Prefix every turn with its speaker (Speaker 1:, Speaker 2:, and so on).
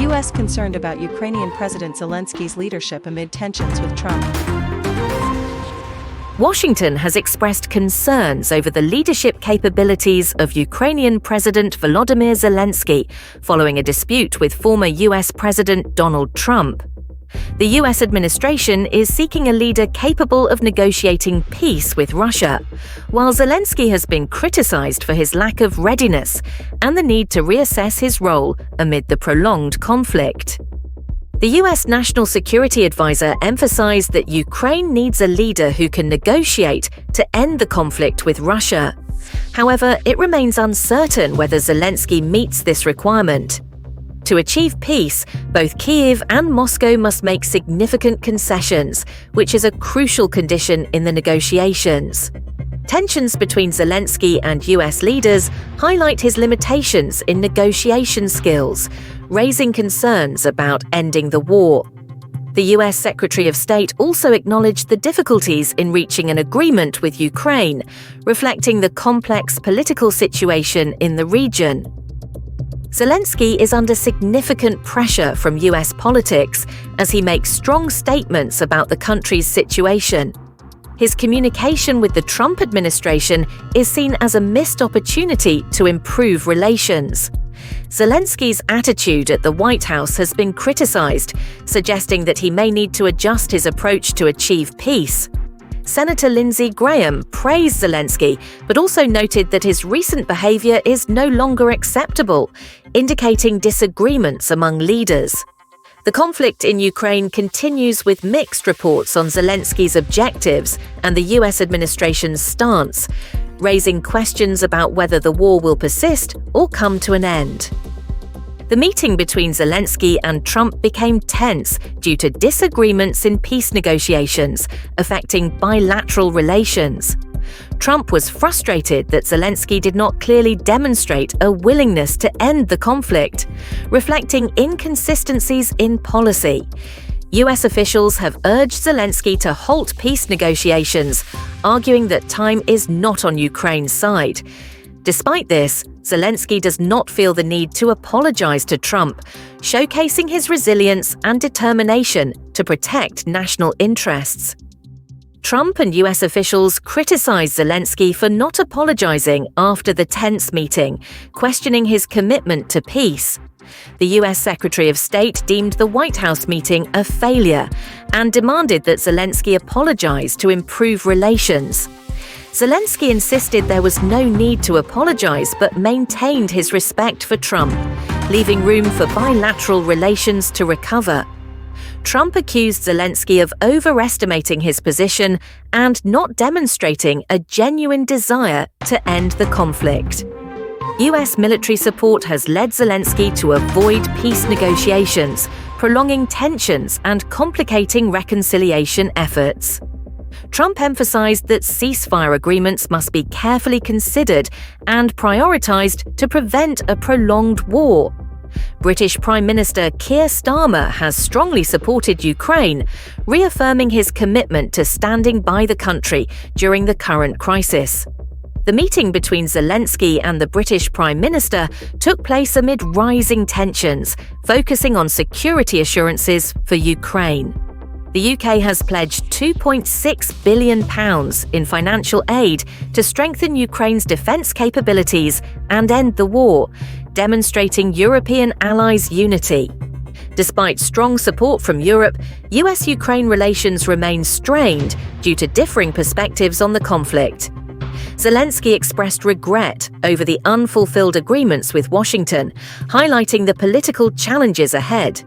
Speaker 1: U.S. concerned about Ukrainian President Zelensky's leadership amid tensions with Trump.
Speaker 2: Washington has expressed concerns over the leadership capabilities of Ukrainian President Volodymyr Zelensky following a dispute with former U.S. President Donald Trump. The U.S. administration is seeking a leader capable of negotiating peace with Russia, while Zelensky has been criticized for his lack of readiness and the need to reassess his role amid the prolonged conflict. The U.S. National Security Advisor emphasized that Ukraine needs a leader who can negotiate to end the conflict with Russia. However, it remains uncertain whether Zelensky meets this requirement. To achieve peace, both Kyiv and Moscow must make significant concessions, which is a crucial condition in the negotiations. Tensions between Zelensky and U.S. leaders highlight his limitations in negotiation skills, raising concerns about ending the war. The U.S. Secretary of State also acknowledged the difficulties in reaching an agreement with Ukraine, reflecting the complex political situation in the region. Zelensky is under significant pressure from U.S. politics as he makes strong statements about the country's situation. His communication with the Trump administration is seen as a missed opportunity to improve relations. Zelensky's attitude at the White House has been criticized, suggesting that he may need to adjust his approach to achieve peace. Senator Lindsey Graham praised Zelensky, but also noted that his recent behavior is no longer acceptable, indicating disagreements among leaders. The conflict in Ukraine continues with mixed reports on Zelensky's objectives and the U.S. administration's stance, raising questions about whether the war will persist or come to an end. The meeting between Zelensky and Trump became tense due to disagreements in peace negotiations, affecting bilateral relations. Trump was frustrated that Zelensky did not clearly demonstrate a willingness to end the conflict, reflecting inconsistencies in policy. U.S. officials have urged Zelensky to halt peace negotiations, arguing that time is not on Ukraine's side. Despite this, Zelensky does not feel the need to apologize to Trump, showcasing his resilience and determination to protect national interests. Trump and U.S. officials criticized Zelensky for not apologizing after the tense meeting, questioning his commitment to peace. The U.S. Secretary of State deemed the White House meeting a failure and demanded that Zelensky apologize to improve relations. Zelensky insisted there was no need to apologize but maintained his respect for Trump, leaving room for bilateral relations to recover. Trump accused Zelensky of overestimating his position and not demonstrating a genuine desire to end the conflict. U.S. military support has led Zelensky to avoid peace negotiations, prolonging tensions and complicating reconciliation efforts. Trump emphasized that ceasefire agreements must be carefully considered and prioritized to prevent a prolonged war. British Prime Minister Keir Starmer has strongly supported Ukraine, reaffirming his commitment to standing by the country during the current crisis. The meeting between Zelensky and the British Prime Minister took place amid rising tensions, focusing on security assurances for Ukraine. The UK has pledged £2.6 billion in financial aid to strengthen Ukraine's defence capabilities and end the war, demonstrating European allies' unity. Despite strong support from Europe, US-Ukraine relations remain strained due to differing perspectives on the conflict. Zelensky expressed regret over the unfulfilled agreements with Washington, highlighting the political challenges ahead.